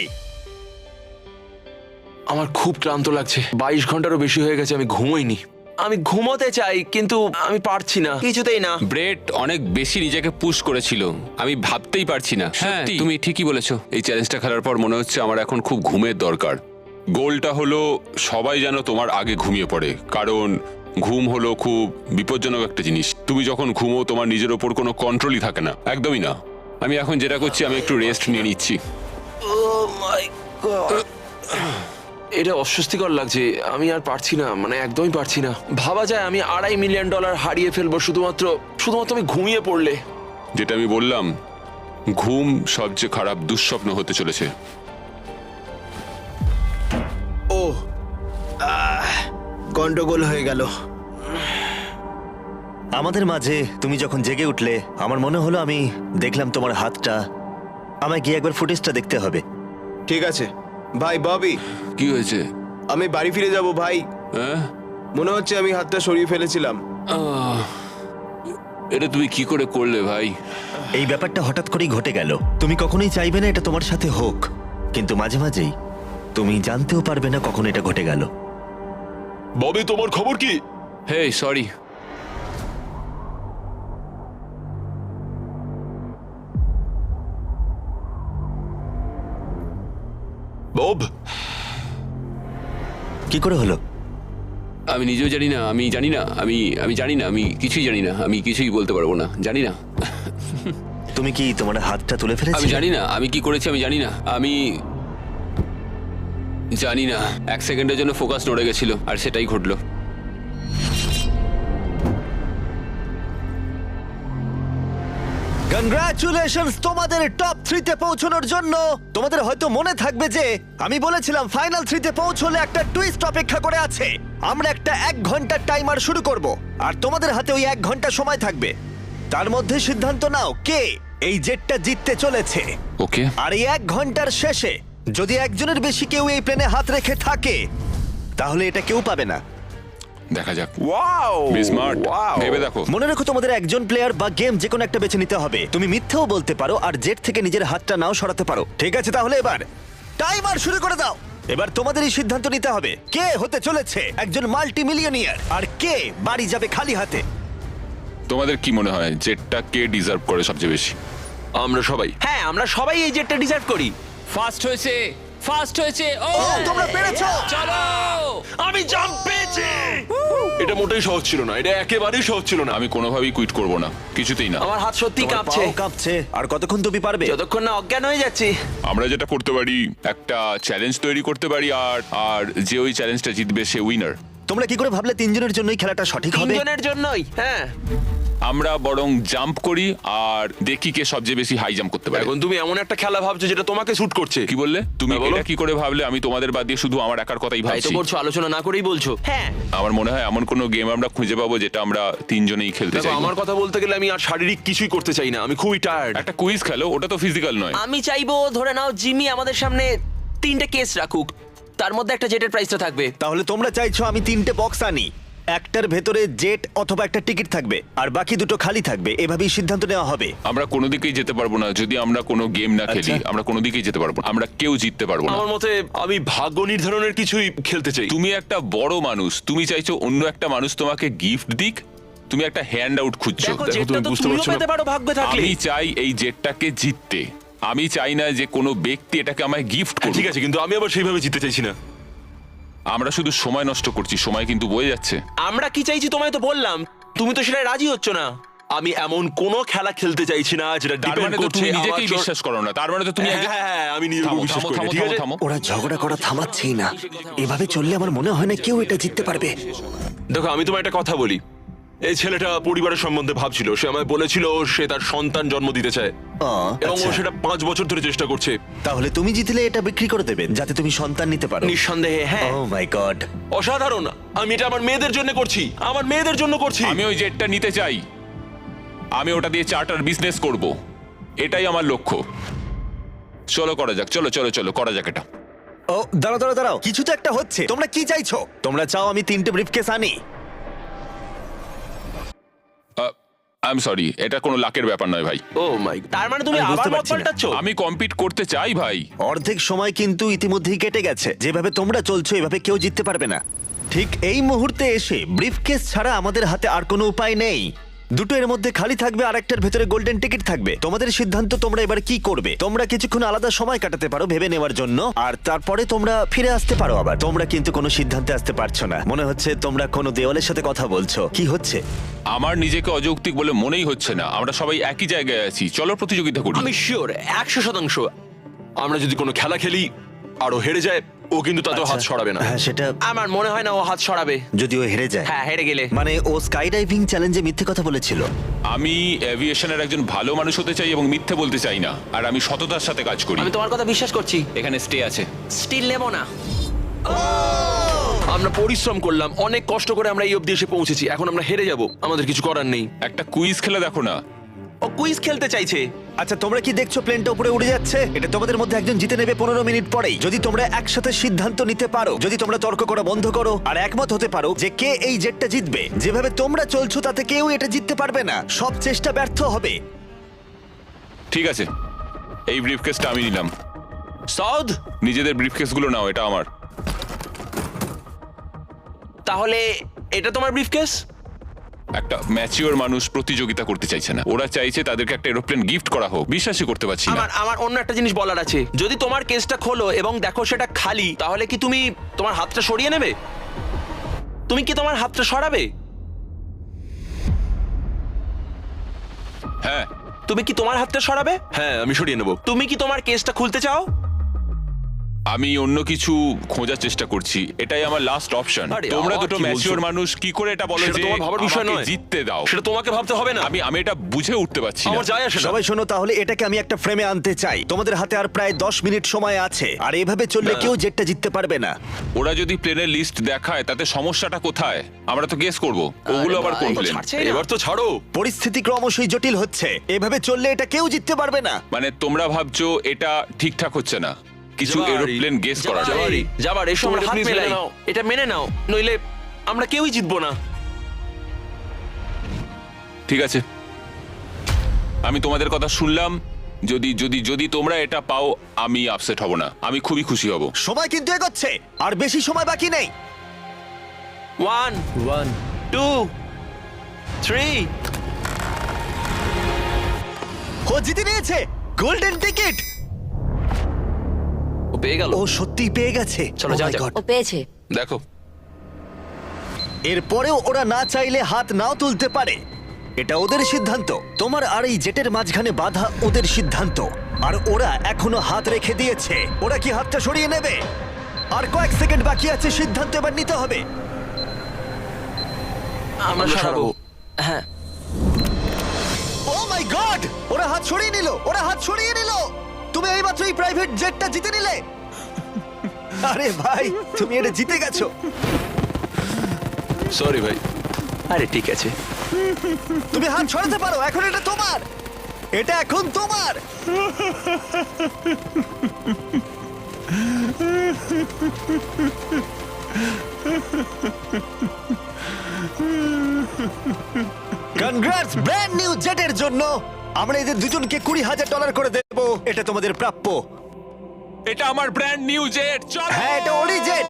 Speaker 2: আমার খুব ক্লান্ত লাগছে, 22 ঘন্টারও বেশি হয়ে গেছে, আমি ঘুমোইনি।
Speaker 4: আমি ঘুমোতে চাই, কিন্তু আমি পারছি না, কিছুতেই না।
Speaker 3: ব্রেড অনেক বেশি নিজেকে পুশ করেছিল, আমি ভাবতেই পারছি না। হ্যাঁ, তুমি ঠিকই বলেছো। এই চ্যালেঞ্জটা খেলার পর মনে হচ্ছে আমার এখন খুব ঘুমের দরকার। গোলটা হলো সবাই যেন তোমার আগে ঘুমিয়ে পড়ে, কারণ ঘুম হলো খুব বিপজ্জনক একটা জিনিস। তুমি যখন ঘুমো তোমার নিজের ওপর কোনো কন্ট্রোলই থাকে না, একদমই না। আমি এখন যেটা করছি, আমি একটু রেস্ট নিয়ে নিচ্ছি।
Speaker 4: ও মাই গড। এটা অস্বস্তিকর লাগছে, আমি আর পারছি না, মানে একদমই পারছি না। ভাবা যায় আমি $2.5 মিলিয়ন হারিয়ে ফেলবো শুধুমাত্র আমি ঘুমিয়ে পড়লে।
Speaker 3: যেটা আমি বললাম, ঘুম সবচেয়ে খারাপ দুঃস্বপ্ন হতে চলেছে।
Speaker 7: ও গন্ডগোল হয়ে গেল।
Speaker 1: আমাদের মাঝে তুমি যখন জেগে উঠলে আমার মনে হলো আমি দেখলাম তোমার হাতটা। আমায় গিয়ে একবার ফুটেজটা দেখতে হবে।
Speaker 7: ঠিক আছে ভাই ববি,
Speaker 3: কি হয়েছে?
Speaker 7: আমি বাড়ি ফিরে যাব ভাই।
Speaker 3: হ্যাঁ?
Speaker 7: মনে হচ্ছে আমি হাতটা সরিয়ে ফেলেছিলাম।
Speaker 3: এটা তুমি কি করে করলে ভাই?
Speaker 1: এই ব্যাপারটা হঠাৎ করেই ঘটে গেল। তুমি কখনোই চাইবে না এটা তোমার সাথে হোক, কিন্তু মাঝে মাঝেই তুমি জানতেও পারবে না কখন এটা ঘটে গেল।
Speaker 2: ববি, তোমার খবর কি?
Speaker 3: হে সরি।
Speaker 2: বব,
Speaker 1: কি করে হলো?
Speaker 3: আমি নিজেও জানি না, আমি জানি না, আমি জানি না, আমি কিছুই জানি না, আমি কিছুই বলতে পারবো না, জানি না।
Speaker 1: তুমি কি তোমার হাতটা তুলে
Speaker 3: আমি
Speaker 1: ফেলেছিলে?
Speaker 3: জানি না আমি কি করেছি, আমি জানি না, আমি জানি না। 1 সেকেন্ডের জন্য ফোকাস নড়ে গেছিল আর সেটাই ঘটলো।
Speaker 1: কনগ্রাচুলেশনস তোমাদের টপ 3 তে পৌঁছানোর জন্য। তোমাদের হয়তো মনে থাকবে যে আমি বলেছিলাম ফাইনাল 3 তে পৌঁছলে একটা টুইস্ট অপেক্ষা করে আছে। আমরা একটা 1 ঘন্টার টাইমার শুরু করব আর তোমাদের হাতে ওই 1 ঘন্টা সময় থাকবে। তার মধ্যে সিদ্ধান্ত নাও কে এই জেটটা জিততে চলেছে।
Speaker 3: ওকে,
Speaker 1: আর এই 1 ঘন্টার শেষে যদি একজনের বেশি কেউ এই প্লেনে হাত রেখে থাকে তাহলে এটা কেউ পাবে না।
Speaker 3: দেখা যাক।
Speaker 2: ওয়াও,
Speaker 3: বি স্মার্ট, ভেবে দেখো।
Speaker 1: মনে রেখো তোমাদের একজন প্লেয়ার বা গেম যে কোনো একটা বেছে নিতে হবে। তুমি মিথ্যেও বলতে পারো আর জেট থেকে নিজের হাতটা নাও সরাতে পারো। ঠিক আছে, তাহলে এবার টাইমার শুরু করে দাও। এবার তোমাদেরই সিদ্ধান্ত নিতে হবে কে হতে চলেছে একজন মাল্টি মিলিয়নিয়ার আর কে বাড়ি যাবে খালি হাতে।
Speaker 3: তোমাদের কি মনে হয় জেটটা কে ডিজার্ভ করে সবচেয়ে বেশি?
Speaker 2: আমরা সবাই।
Speaker 4: হ্যাঁ, আমরা সবাই এই জেটটা ডিজার্ভ করি।
Speaker 8: ফার্স্ট হয়েছে, ফার্স্ট হয়েছে। ও
Speaker 1: ও, তোমরা পেরেছো।
Speaker 8: চলো।
Speaker 2: আমি জাম্প পেয়েছি। এটা মোটেই সহজ ছিল না, এটা একেবারেই সহজ ছিল না।
Speaker 3: আমি কোনোভাবেই কুইট করব না, কিছুতেই না।
Speaker 4: আমার হাত সত্যি
Speaker 1: তোমার
Speaker 4: কাঁপছে,
Speaker 1: পাও কাঁপছে। আর কতক্ষণ তুমি পারবে?
Speaker 4: যতক্ষণ না অজ্ঞান হয়ে যাচ্ছি।
Speaker 3: আমরা যেটা করতে পারি, একটা চ্যালেঞ্জ তৈরি করতে পারি, আর যে ওই চ্যালেঞ্জটা জিতবে সে উইনার।
Speaker 1: তোমরা কি করে ভাবলে 3 জনের জন্যই খেলাটা সঠিক হবে?
Speaker 4: 3 জনের জন্যই। হ্যাঁ,
Speaker 3: আমরা বরং জাম্প করি আর দেখি কে সবচেয়ে বেশি হাই জাম্প করতে পারে।
Speaker 2: এখন তুমি এমন একটা খেলা ভাবছো যেটা তোমাকে শুট করছে।
Speaker 3: কি বললে তুমি?
Speaker 2: হ্যাঁ, বলো।
Speaker 3: এটা কি করে ভাবলে? আমি তোমাদের বাদ দিয়ে শুধু আমার একার কথাই
Speaker 4: তাই তো
Speaker 3: ভাবছি।
Speaker 4: বলছো, আলোচনা না করেই বলছো। হ্যাঁ,
Speaker 3: আমার মনে হয় এমন কোনো গেম আমরা খুঁজে পাবো যেটা আমরা 3 জনেই খেলতে
Speaker 2: দেখো,
Speaker 3: চাই।
Speaker 2: আমার কথা বলতে গেলে আমি আর শারীরিক কিছুই করতে চাই না, আমি খুবই টায়ার্ড।
Speaker 3: একটা কুইজ খেলো, ওটা তো ফিজিক্যাল নয়।
Speaker 4: আমি চাইবো ধরে নাও জিমি আমাদের সামনে 3টে কেস রাখুক, তার মধ্যে একটা জেটের প্রাইসটা থাকবে।
Speaker 1: তাহলে তোমরা চাইছো আমি 3টে বক্স আনি, একটার ভেতরে জেট অথবা একটা টিকিট থাকবে আর বাকি দুটো খালি থাকবে। এভাবেই সিদ্ধান্ত নেওয়া হবে।
Speaker 3: আমরা কোনো দিকেই যেতে পারবো না যদি আমরা কোনো গেম না খেলি।
Speaker 1: আচ্ছা।
Speaker 3: আমরা কোনো দিকেই যেতে পারবো না, আমরা কেউ জিততে পারবো না।
Speaker 2: আমার মতে আমি ভাগ্য নির্ধারণের কিছুই খেলতে চাই।
Speaker 3: তুমি একটা বড় মানুষ, তুমি চাইছো অন্য একটা মানুষ তোমাকে গিফট দিক, তুমি একটা হ্যান্ড আউট খুঁজছো।
Speaker 4: দেখো,
Speaker 2: দেখো,
Speaker 4: জেটটা
Speaker 2: তুমি
Speaker 4: তো
Speaker 2: বুঝতে
Speaker 4: তুমিও
Speaker 2: পারছো না।
Speaker 4: পেতে পারো ভাগ্য থাকলে।
Speaker 3: আমি চাই এই জেটটাকে জিততে। আমি চাই না যে কোনো ব্যক্তি এটাকে আমায় গিফট করুক।
Speaker 2: ঠিক আছে, কিন্তু আমি আবার সেইভাবে জিততে চাইছি না।
Speaker 3: আমরা শুধু সময় নষ্ট করছি, সময় কিন্তু বয়ে যাচ্ছে।
Speaker 4: আমরা কি চাইছি তোমায় তো বললাম, তুমি তো সেটা রাজি হচ্ছ না।
Speaker 2: আমি এমন কোনো খেলা খেলতে চাইছি না যেটা
Speaker 3: তার
Speaker 2: ডিপেন্ড
Speaker 3: মানে তো
Speaker 2: করছে
Speaker 3: তুমি
Speaker 2: আমার
Speaker 3: নিজেকেই
Speaker 2: চোর-
Speaker 3: বিশ্বাস করো না, তার মানে তো তুমি
Speaker 2: হ্যাঁ, হ্যাঁ, হ্যাঁ, আমি নিজের উপর
Speaker 3: থামো
Speaker 2: বিশ্বাস
Speaker 3: থামো
Speaker 2: করি না,
Speaker 3: থামো
Speaker 2: ঠিক
Speaker 3: থামো
Speaker 2: আছে?
Speaker 3: থামো।
Speaker 1: ওরা ঝগড়া করা থামাচ্ছেই না। এভাবে চললে আমার মনে হয় না কেউ এটা জিততে পারবে।
Speaker 2: দেখো, আমি তোমায় একটা কথা বলি। এই ছেলেটা পরিবারের সম্বন্ধে ভাবছিল, সে আমায় বলেছিল সে তার সন্তান জন্ম দিতে চায় এবং ও
Speaker 1: আচ্ছা।
Speaker 2: সেটা 5 বছর ধরে চেষ্টা করছে।
Speaker 1: তাহলে তুমি জিতলে এটা বিক্রি করে দেবেন যাতে তুমি সন্তান নিতে পারো।
Speaker 4: নিঃসন্দেহে হ্যাঁ।
Speaker 1: ও মাই গড।
Speaker 2: অসাধারণ। আমি এটা আমার মেয়েদের জন্য করছি, আমার মেয়েদের জন্য করছি।
Speaker 3: আমি ওই জেটটা নিতে চাই, আমি ওটা দিয়ে চার্টার বিজনেস করব, এটাই আমার লক্ষ্য। চলো করা যাক, চলো চলো চলো করা যাক এটা।
Speaker 1: ও দাঁড়াও দাঁড়াও দাঁড়াও, কিছু তো একটা হচ্ছে। তোমরা কি চাইছো? তোমরা চাও আমি 3টে ব্রিফকেস আনি?
Speaker 3: আই এম সরি, এটা কোনো লাকের ব্যাপার নয় ভাই।
Speaker 4: ও মাই, তার মানে তুমি
Speaker 1: আমি বুঝতে
Speaker 4: আবার মত
Speaker 1: পারছি না।
Speaker 4: পাল্টাচ্ছ?
Speaker 3: আমি কম্পিট করতে চাই ভাই।
Speaker 1: অর্ধেক সময় কিন্তু ইতিমধ্যেই কেটে গেছে। যেভাবে তোমরা চলছো এভাবে কেউ জিততে পারবে না। ঠিক এই মুহূর্তে এসে ব্রিফকেস ছাড়া আমাদের হাতে আর কোনো উপায় নেই। দুটো এর মধ্যে খালি থাকবে আর একটার ভেতরে গোল্ডেন টিকিট থাকবে। তোমাদের সিদ্ধান্ত, তোমরা এবার কি করবে। তোমরা কিছুক্ষণ আলাদা সময় কাটাতে পারো ভেবে নেওয়ার জন্য, আর তারপরে তোমরা ফিরে আসতে পারো আবার। তোমরা কিন্তু কোনো সিদ্ধান্তে আসতে পারছো না। মনে হচ্ছে তোমরা কোনো দেওয়ালের সাথে কথা বলছো। কি হচ্ছে?
Speaker 3: আমার নিজেকে অযৌক্তিক বলে মনেই হচ্ছে না। আমরা সবাই একই জায়গায় আছি, চলো প্রতিযোগিতা করি।
Speaker 4: আমি শিওর 100%।
Speaker 2: আমরা যদি কোনো খেলা খেলি আর ও হেরে যায়
Speaker 4: ও কিন্তু তাতেও হাত সরাবে না।
Speaker 1: হ্যাঁ সেটা
Speaker 4: আমার মনে হয় না ও হাত সরাবে।
Speaker 1: যদি ও হেরে যায়।
Speaker 4: হ্যাঁ, হেরে গেলে।
Speaker 1: মানে ও স্কাই ডাইভিং চ্যালেঞ্জে মিথ্যে কথা বলেছিল।
Speaker 3: আমি এভিয়েশনের একজন ভালো মানুষ হতে চাই এবং মিথ্যে বলতে চাই না, আর আমি সততার সাথে কাজ করি।
Speaker 4: আমি তোমার কথা বিশ্বাস করছি।
Speaker 8: এখানে স্টে আছে।
Speaker 4: স্টিল নেব না। আমরা পরিশ্রম করলাম, অনেক কষ্ট করে আমরা এই অবধি এসে পৌঁছেছি। এখন আমরা হেরে যাব, আমাদের কিছু করার নেই।
Speaker 3: একটা কুইজ খেলে দেখো না।
Speaker 4: ও কুইজ খেলতে চাইছে।
Speaker 1: আচ্ছা তোমরা কি দেখছো প্লেনটা উপরে উড়ে যাচ্ছে? এটা তোমাদের মধ্যে একজন জিতে নেবে 15 মিনিট পরেই। যদি তোমরা একসাথে সিদ্ধান্ত নিতে পারো, যদি তোমরা তর্ক করা বন্ধ করো আর একমত হতে পারো যে কে এই জেটটা জিতবে, যেভাবে তোমরা চলছো তাতে কেউ এটা জিততে পারবে না। সব চেষ্টা ব্যর্থ হবে।
Speaker 3: ঠিক আছে, এই ব্রিফকেসটা আমি নিলাম।
Speaker 4: সাউদ,
Speaker 3: নিজেদের ব্রিফকেসগুলো নাও, এটা আমার।
Speaker 4: তাহলে এটা তোমার ব্রিফকেস?
Speaker 3: একটা ম্যাচিওর মানুষ প্রতিযোগিতা করতে চাইছে না, ওরা চাইছে তাদেরকে একটা এরোপ্লেন গিফট করা হোক। বিশ্বাসই করতে পারছি না।
Speaker 4: আমার অন্য একটা জিনিস বলার আছে। যদি তোমার কেসটা খোলো এবং দেখো সেটা খালি, তাহলে কি তুমি তোমার হাতটা সরিয়ে নেবে? তুমি কি তোমার হাতটা সরাবে?
Speaker 3: হ্যাঁ।
Speaker 4: তুমি কি তোমার হাতটা সরাবে?
Speaker 2: হ্যাঁ, আমি সরিয়ে নেবো।
Speaker 4: তুমি কি তোমার কেসটা খুলতে চাও?
Speaker 3: আমি অন্য কিছু খোঁজার চেষ্টা করছি, এটাই আমার লাস্ট অপশন।
Speaker 4: আরে,
Speaker 3: তোমরা
Speaker 4: আবার
Speaker 3: দুটো
Speaker 4: কি বলছো?
Speaker 3: ম্যাচিওর মানুষ কি করে এটা বলো
Speaker 4: সেটা
Speaker 3: যে
Speaker 4: তোমার ভাবার বিষয়
Speaker 3: আমাকে
Speaker 4: নয়।
Speaker 3: জিততে দাও?
Speaker 4: সেটা তোমাকে ভাবতে হবে না।
Speaker 3: আমি এটা বুঝে উঠতে পারছি না।
Speaker 4: আমার যায় আসে না।
Speaker 1: সবাই শোনো, তাহলে এটাকে আমি একটা ফ্রেমে আনতে চাই। তোমাদের হাতে আর প্রায় 10 মিনিট সময় আছে, আর এভাবে চললে কেউ জেটটা জিততে পারবে না।
Speaker 3: ওরা যদি প্লেনের লিস্ট দেখায় তাতে সমস্যাটা কোথায়? আমরা তো গেস করব ওগুলো আবার কোন প্লেন।
Speaker 2: এবার তো ছাড়ো।
Speaker 1: পরিস্থিতি ক্রমশই জটিল হচ্ছে। এভাবে চললে এটা কেউ জিততে পারবে না।
Speaker 3: মানে তোমরা ভাবছো এটা ঠিকঠাক হচ্ছে না, কিছু
Speaker 4: জাবারি,
Speaker 3: এরোপ্লেন গেস করা যায়।
Speaker 4: জাবারি, জাবারি, এসো আমরা হাত মেলাই। এটা মেনে নাও, নইলে আমরা কেউই জিতবো না।
Speaker 3: ঠিক আছে, আমি তোমাদের কথা শুনলাম। যদি যদি যদি তোমরা এটা পাও, আমি আপসেট হব না, আমি খুবই খুশি হব।
Speaker 1: সময় কিন্তু এগোচ্ছে, আর বেশি সময় বাকি নেই।
Speaker 4: 1 2 3।
Speaker 1: ও জিতে নিয়েছে গোল্ডেন টিকিট।
Speaker 4: ও পেয়ে গেল।
Speaker 1: ও সত্যি পেয়ে গেছে।
Speaker 4: চলো,
Speaker 1: Oh
Speaker 4: যাওয়া
Speaker 1: my
Speaker 4: যাক।
Speaker 1: God!
Speaker 5: ও পেয়েছে।
Speaker 3: দেখো,
Speaker 1: এরপরেও ওরা না চাইলে হাত নাও তুলতে পারে। এটা ওদের সিদ্ধান্ত। তোমার আর এই জেটের মাঝখানে বাধা ওদের সিদ্ধান্ত, আর ওরা এখনো হাত রেখে দিয়েছে। ওরা কি হাতটা সরিয়ে নেবে? আর কয়েক সেকেন্ড বাকি আছে, সিদ্ধান্ত এবার নিতে হবে।
Speaker 4: আমরা সরাবো। হ্যাঁ,
Speaker 1: ও মাই গড! ওরা হাত সরিয়ে নিল, ওরা হাত সরিয়ে নিল। তুমি এইমাত্র এই প্রাইভেট জেটটা জিতে নিলে। আরে ভাই, তুমি এটা জিতে গেছো।
Speaker 2: সরি ভাই।
Speaker 4: আরে ঠিক আছে।
Speaker 1: তুমি হাত সরাতে পারো, এখন এটা তোমার। এটা এখন তোমার। কনগ্রাটস ব্র্যান্ড নিউ জেটের জন্য। আমরা এদের দুজনকে $20,000 করে দেবো। এটা তোমাদের প্রাপ্য।
Speaker 3: এটা আমার ব্র্যান্ড নিউ জেট। চলো।
Speaker 1: হ্যাঁ, এটা ওরই জেট।